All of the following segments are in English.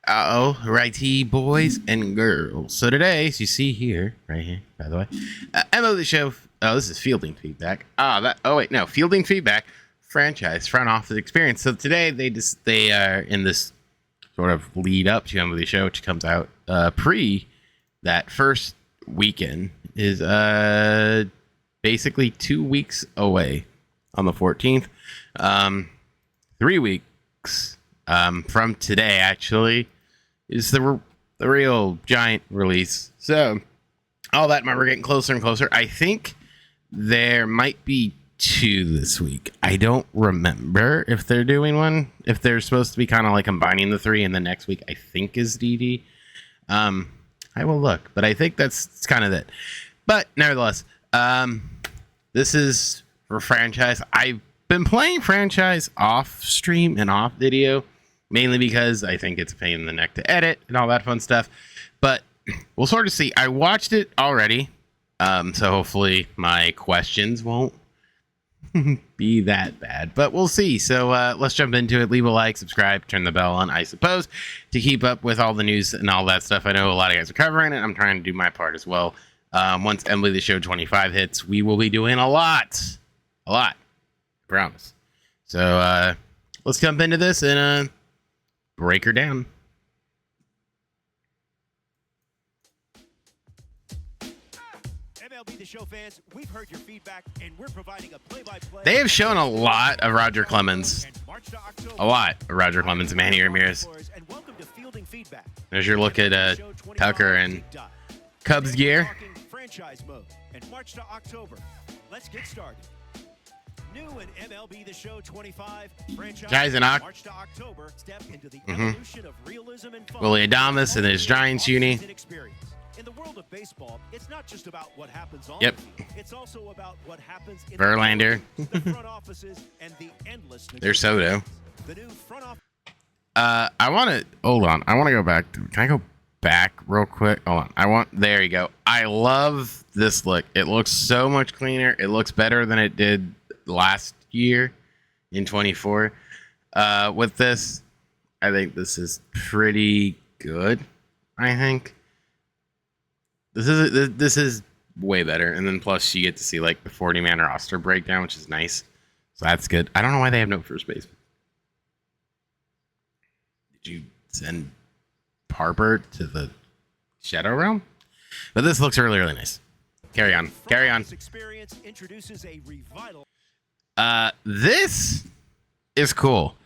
Righty, boys and girls. So today, as you see here, right here, by the way, MLB show. Oh, this is fielding feedback. Fielding feedback franchise front office experience. So today they are in this sort of lead up to MLB show, which comes out pre that first weekend is basically 2 weeks away on the 14th. 3 weeks from today, actually, is the real giant release. So all that, we're getting closer and closer. I think there might be 2 this week. I don't remember if they're doing one, if they're supposed to be kind of like combining the 3, and the next week I think is DD. I will look, but I think that's kind of it. But nevertheless, this is for franchise. I've been playing franchise off stream and off video, mainly because I think it's a pain in the neck to edit and all that fun stuff. But we'll sort of see. I watched it already, so hopefully my questions won't be that bad, but we'll see. So let's jump into it. Leave a like, subscribe, turn the bell on, I suppose, to keep up with all the news and all that stuff. I know a lot of guys are covering it. I'm trying to do my part as well. Once MLB The Show 25 hits, we will be doing a lot, I promise. So let's jump into this and break her down. MLB The Show fans, we've heard your feedback, and we're providing a play-by-play. They have shown a lot of Roger Clemens. A lot of Roger Clemens and Manny Ramirez. There's your look at Tucker and Cubs gear. Franchise mode and March to October. Let's get started. New in MLB The Show 25 franchise. Guys in March to October. Step into the evolution of realism and fun. Willie Adames and his Giants uni. In the world of baseball, it's not just about what happens on the field. It's also about what happens in Verlander. the front offices and the endless. There's Soto. The new front office. I want to hold on. I want to go back. Can I go back real quick? Hold on. There you go. I love this look. It looks so much cleaner. It looks better than it did last year in 24. With this, I think this is pretty good. I think this is way better. And then plus you get to see like the 40-man roster breakdown, which is nice. So that's good. I don't know why they have no first baseman. Did you send Harper to the Shadow Realm? But this looks really, really nice. Carry on. Experience introduces a revital. This is cool.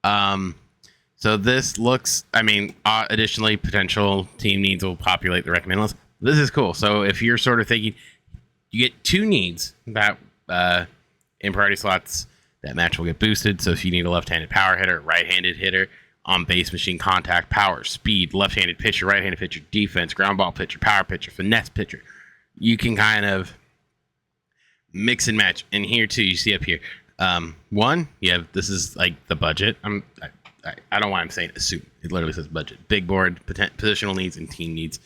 So this looks, additionally, potential team needs will populate the recommend list. This is cool. So if you're sort of thinking, you get 2 needs that in priority slots, that match will get boosted. So if you need a left-handed power hitter, right-handed hitter, on base machine contact, power, speed, left-handed pitcher, right-handed pitcher, defense, ground ball pitcher, power pitcher, finesse pitcher, you can kind of mix and match. And here too, you see up here, this is like the budget. I don't know why I'm saying assume. It literally says budget, big board, positional needs, and team needs.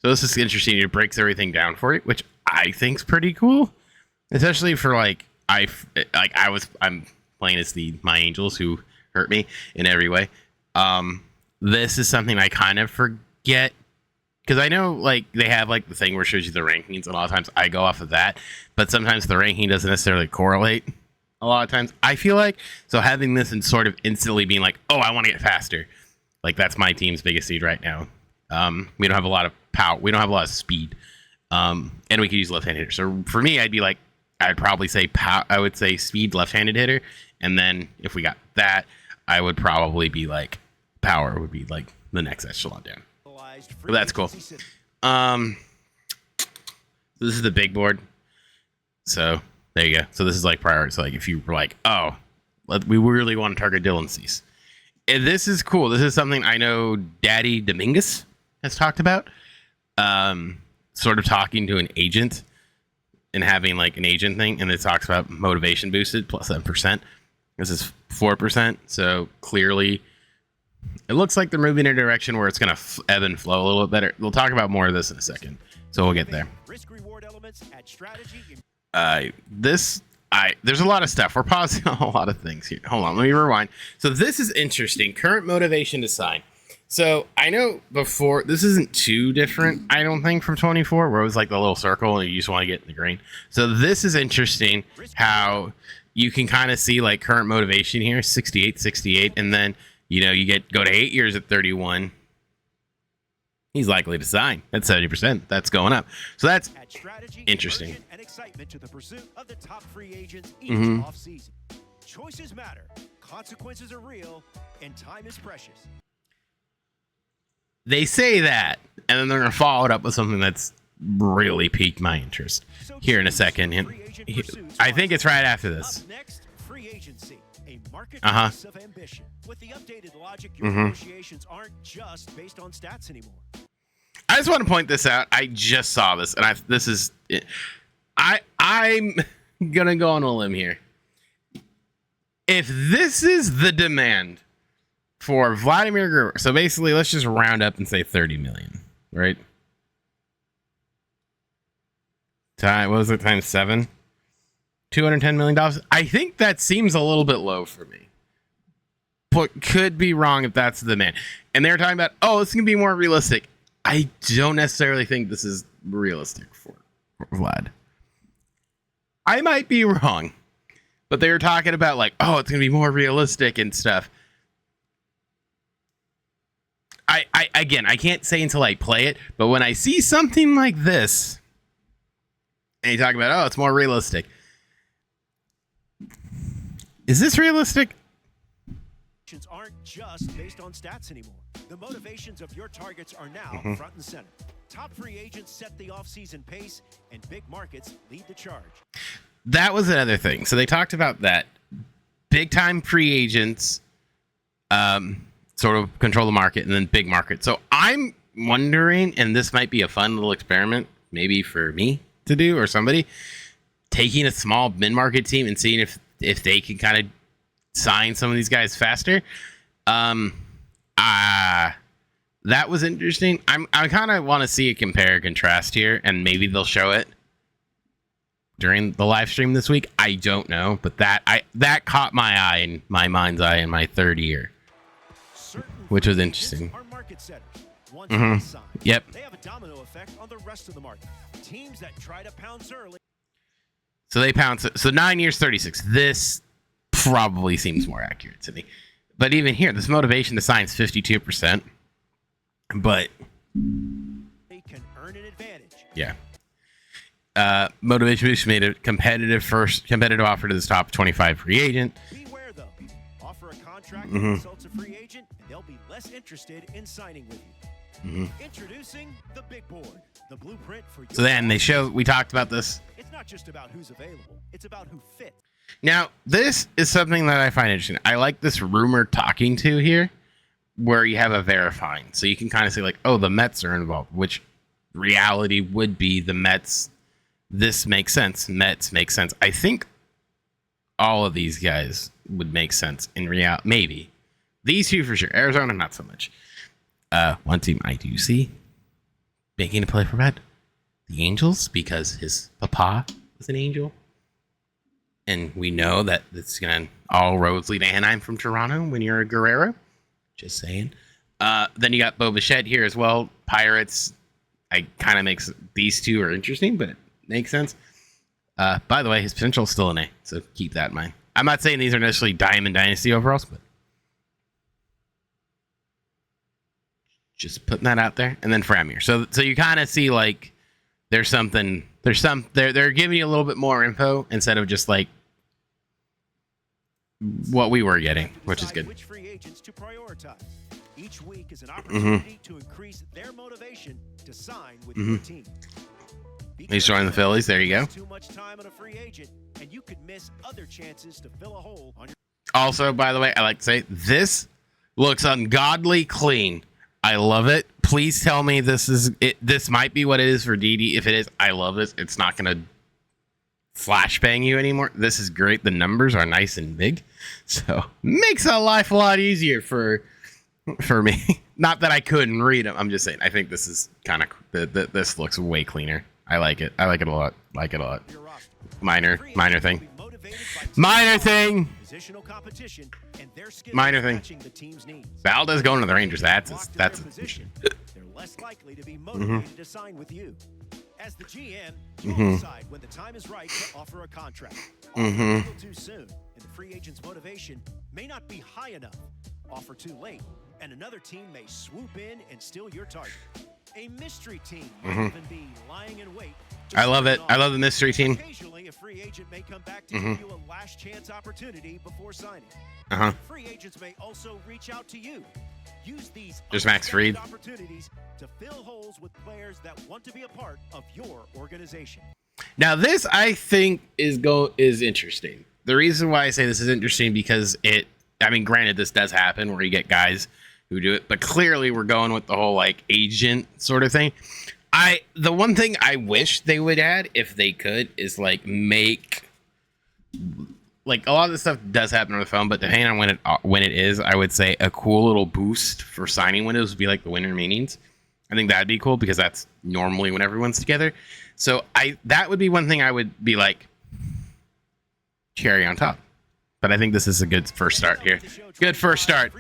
So this is interesting. It breaks everything down for you, which I think's pretty cool, especially for I'm playing as my Angels who hurt me in every way. This is something I kind of forget because I know they have the thing where it shows you the rankings. A lot of times I go off of that, but sometimes the ranking doesn't necessarily correlate. A lot of times I feel so having this and sort of instantly being oh, I want to get faster. That's my team's biggest need right now. We don't have a lot of power. We don't have a lot of speed. And we could use left-handed hitter. So for me, I'd probably say I would say speed left-handed hitter. And then if we got that, I would probably be power would be the next echelon down. But that's cool. So this is the big board. So there you go. So this is priority. So if you were we really want to target Dylan Cease. And this is cool. This is something I know Daddy Dominguez has talked about. Sort of talking to an agent and having an agent thing. And it talks about motivation boosted plus 7%. This is 4%. So clearly it looks like they're moving in a direction where it's going to ebb and flow a little bit better. We'll talk about more of this in a second. So we'll get there. Risk reward elements add strategy. There's a lot of stuff. We're pausing a lot of things here. Hold on, let me rewind. So this is interesting. Current motivation to sign. So I know before this isn't too different, I don't think, from 24, where it was like the little circle and you just want to get in the green. So this is interesting how you can kind of see like current motivation here, 68, 68, and then you go to 8 years at 31. He's likely to sign. That's 70%. That's going up. So that's interesting. And excitement to the pursuit of the top free agents each offseason. Choices matter, consequences are real, and time is precious. They say that, and then they're going to follow it up with something that's really piqued my interest here in a second. And I think it's right after this. Up next, free agency, a marketplace of ambition. With the updated logic, your negotiations aren't just based on stats anymore. I just want to point this out. I just saw this, and I'm gonna go on a limb here. If this is the demand for Vladimir Guerrero, so basically, let's just round up and say 30 million, right? What was it, times 7? $210 million. I think that seems a little bit low for me, but could be wrong if that's the demand. And they're talking about, oh, it's gonna be more realistic. I don't necessarily think this is realistic for Vlad. I might be wrong, but they were talking about like, oh, it's gonna be more realistic and stuff. I can't say until I play it, but when I see something like this, and you talk about, oh, it's more realistic. Is this realistic? Aren't just based on stats anymore. The motivations of your targets are now front and center. Top free agents set the offseason pace, and big markets lead the charge. That was another thing. So they talked about that. Big time free agents sort of control the market, and then big market. So I'm wondering, and this might be a fun little experiment, maybe for me to do or somebody, taking a small mid-market team and seeing if they can kind of sign some of these guys faster. That was interesting. I kind of want to see a compare and contrast here, and maybe they'll show it during the live stream this week. I don't know, but that caught my eye and my mind's eye in my third year, which was interesting. Yep. They have a domino effect on the rest of the market. Teams that try to pounce early. So they pounce. So 9 years, 36. This probably seems more accurate to me. But even here, this motivation to sign is 52%. But they can earn an advantage. Yeah. Motivation boost made a competitive offer to this top 25 free agent. Beware though. Offer a contract that consults a free agent, and they'll be less interested in signing with you. Introducing the big board, the blueprint for. So then we talked about this. It's not just about who's available; it's about who fits. Now, this is something that I find interesting. I like this rumor talking to here, where you have a verifying, so you can kind of say like, oh, the Mets are involved, which reality would be the Mets. This makes sense. Mets make sense. I think all of these guys would make sense in reality. Maybe these two for sure. Arizona, not so much. One team I do see making a play for Red, the Angels, because his papa was an Angel. And we know that it's going to all roads lead to Anaheim from Toronto when you're a Guerrero. Just saying. Then you got Bo Bichette here as well. Pirates. I kind of makes these two are interesting, but it makes sense. By the way, his potential is still an A, so keep that in mind. I'm not saying these are necessarily Diamond Dynasty overalls, but just putting that out there. And then Framir. So you kind of see like they're giving you a little bit more info instead of just like what we were getting, which is good. Which free agents to prioritize. Each week is an opportunity to increase their motivation to sign with your team. He's joining the Phillies. There you go. Too much time on a free agent, and you could miss other chances to fill a hole on your. Also, by the way, I like to say this looks ungodly clean. I love it. Please tell me this is it. This might be what it is for DD. If it is, I love this. It's not going to flashbang you anymore. This is great. The numbers are nice and big, so makes a life a lot easier for me. Not that I couldn't read them. I'm just saying. I think this is kind of this looks way cleaner. I like it. I like it a lot. Minor thing. motivated by Minor thing. positional competition and their skills Minor thing. matching the team's needs. Valdez going to the Rangers. That's Locked in that's their position, they're less likely to be motivated to sign with you. As the GM, you'll decide when the time is right to offer a contract. Offer a little too soon, and the free agent's motivation may not be high enough. Offer too late, and another team may swoop in and steal your target. A mystery team might even be lying in wait. I love it. I love the mystery team. Occasionally, a free agent may come back to give you a last chance opportunity before signing. Free agents may also reach out to you. Use these There's Max Fried. opportunities to fill holes with players that want to be a part of your organization. Now this I think is interesting. The reason why I say this is interesting because I mean, granted, this does happen where you get guys who do it, but clearly we're going with the whole like agent sort of thing. The one thing I wish they would add, if they could, is like make like a lot of this stuff does happen on the phone, but depending on when it is, I would say a cool little boost for signing windows would be like the winter meetings. I think that'd be cool because that's normally when everyone's together. So that would be one thing I would be like cherry on top. But I think this is a good first start here. Good first start.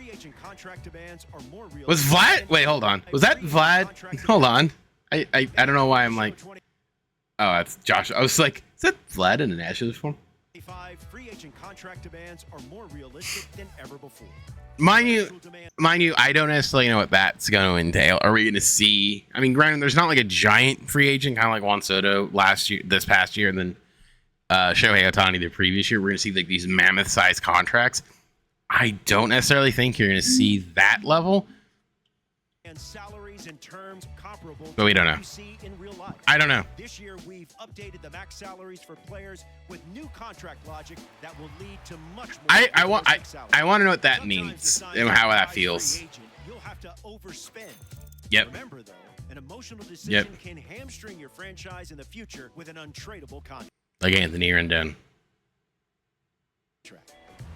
Was Vlad? Wait, hold on. Was that Vlad? Hold on. I don't know why I'm like. Oh, that's Josh. I was like, is that Vlad in an Ashes form? Free agent contract demands are more realistic than ever before. Mind you, I don't necessarily know what that's going to entail. Are we going to see? I mean, granted, there's not like a giant free agent, kind of like Juan Soto this past year, and then Shohei Ohtani the previous year. We're going to see like these mammoth-sized contracts. I don't necessarily think you're going to see that level. And salaries and terms comparable But we don't know. you see in real life. I don't know. This year, we've updated the max salaries for players with new contract logic that will lead to much more. I want to know what that Sometimes means to sign and how that a feels. free agent, you'll have to overspend. Yep. Remember, though, an emotional decision can hamstring your franchise in the future with an untradeable contract. Like Anthony Rendon.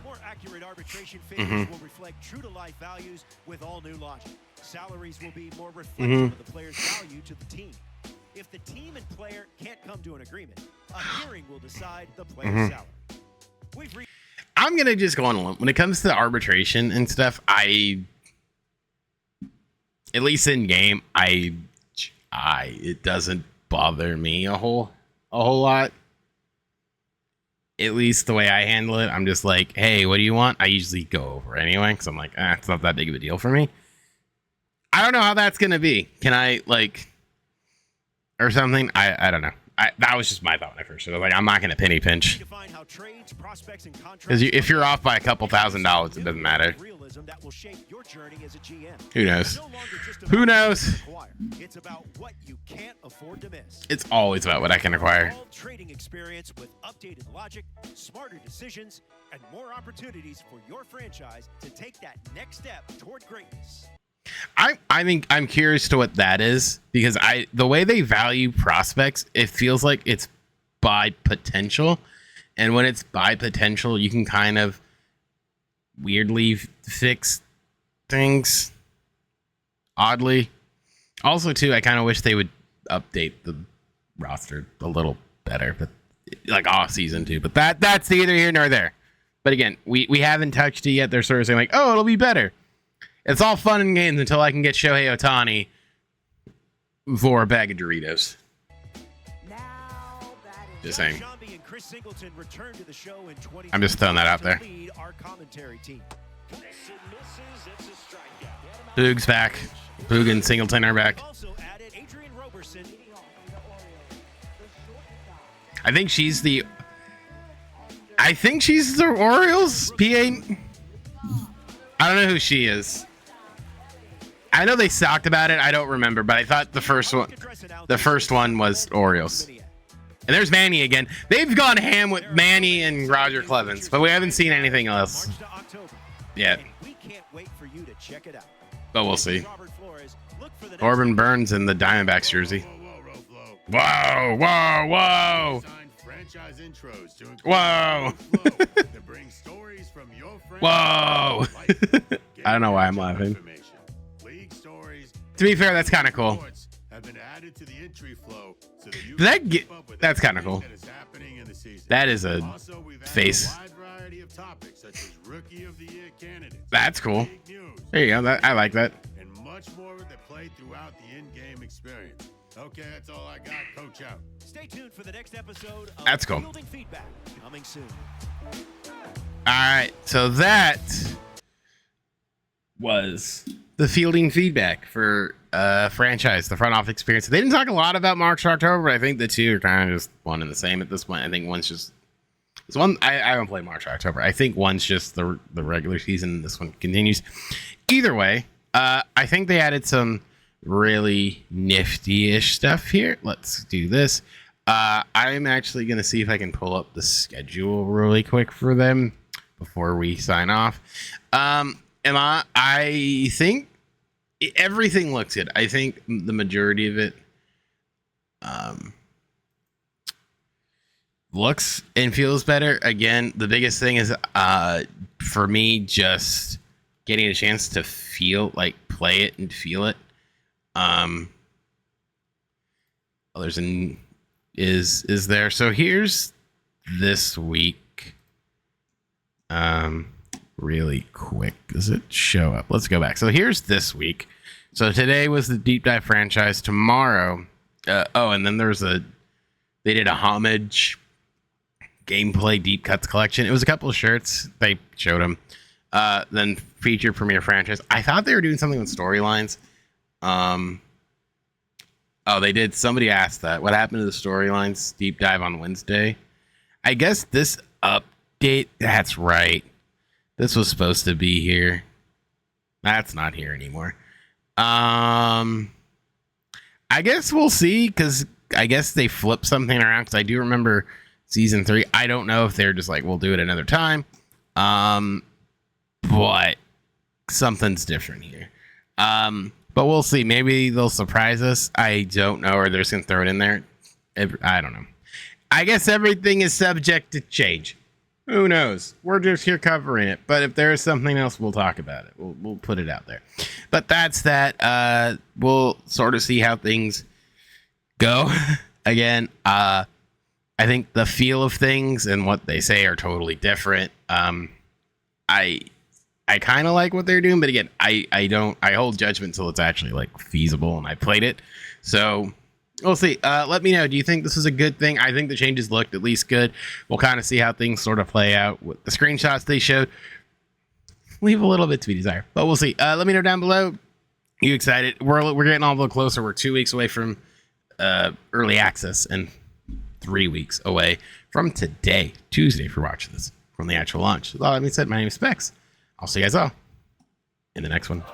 More accurate arbitration figures will reflect true-to-life values with all new logic. Salaries will be more reflective of the player's value to the team. If the team and player can't come to an agreement, a hearing will decide the player's salary. I'm gonna just go on a limb. When it comes to arbitration and stuff, at least in game, it doesn't bother me a whole lot. At least the way I handle it, I'm just like, hey, what do you want? I usually go over anyway, because I'm like, it's not that big of a deal for me. I don't know how that's gonna be. Can I like, or something? I don't know. That was just my thought when I first said it. Like, I'm not gonna penny pinch. Because if you're off by a couple $1,000s, it doesn't matter. Who knows? Who knows? It's about what you can't afford to miss. It's always about what I can acquire. Trading experience with updated logic, smarter decisions, and more opportunities for your franchise to take that next step toward greatness. I mean, I'm curious to what that is, because the way they value prospects, it feels like it's by potential, and when it's by potential, you can kind of weirdly fix things oddly. Also, too, I kind of wish they would update the roster a little better, but like off season too. But that's neither here nor there. But again, we haven't touched it yet. They're sort of saying like, oh, it'll be better. It's all fun and games until I can get Shohei Ohtani for a bag of Doritos. Just saying. I'm just throwing that out there. Boog's back. Boog and Singleton are back. I think she's the Orioles PA. I don't know who she is. I know they talked about it. I don't remember, but I thought the first one was Orioles. And there's Manny again. They've gone ham with Manny and Roger Clemens, but we haven't seen anything else yet. But we'll see. Corbin Burns in the Diamondbacks jersey. Whoa, whoa, whoa. Whoa. Whoa. I don't know why I'm laughing. To be fair, that's kind of cool. have been added to the entry flow so that you That can keep up with that's kind of everything cool. that is happening in the season. That is a Also, we've added face. a wide variety of topics such as Rookie of the Year candidates. That's cool. big news, There you go. I like that. and much more that play throughout the in-game experience. Okay, that's all I got. Coach out. Stay tuned for the next episode of That's cool. Fielding Feedback, coming soon. All right, so that was the fielding feedback for franchise, the front office experience. They didn't talk a lot about March or October, but I think the two are kind of just one and the same at this point. I think one's just this one. I haven't played March or October. I think one's just the regular season. This one continues. Either way, I think they added some really nifty-ish stuff here. Let's do this. I'm actually going to see if I can pull up the schedule really quick for them before we sign off. And I think everything looks good. I think the majority of it looks and feels better. Again, the biggest thing is for me just getting a chance to play it and feel it. There's an is there. So here's this week. Really quick. Does it show up? Let's go back. So here's this week. So today was the deep dive franchise. Tomorrow. And then they did a homage gameplay deep cuts collection. It was a couple of shirts. They showed them. Then feature premiere franchise. I thought they were doing something with storylines. They did. Somebody asked that. What happened to the storylines deep dive on Wednesday? I guess this update. That's right. This was supposed to be here. That's not here anymore. I guess we'll see, because I guess they flipped something around, because I do remember season 3. I don't know if they're just like, we'll do it another time. But something's different here. But we'll see. Maybe they'll surprise us. I don't know, or they're just going to throw it in there. I don't know. I guess everything is subject to change. Who knows? We're just here covering it. But if there is something else, we'll talk about it. We'll put it out there. But that's that. We'll sort of see how things go. Again, I think the feel of things and what they say are totally different. I kind of like what they're doing, but again, I hold judgment until it's actually like feasible and I played it. So we'll see. Let me know. Do you think this is a good thing? I think the changes looked at least good. We'll kind of see how things sort of play out with the screenshots they showed. Leave a little bit to be desired, but we'll see. Let me know down below. You excited? We're getting all a little closer. We're 2 weeks away from early access and 3 weeks away from today, Tuesday, if you're watching this, from the actual launch. With all that being said, my name is Specs. I'll see you guys all in the next one.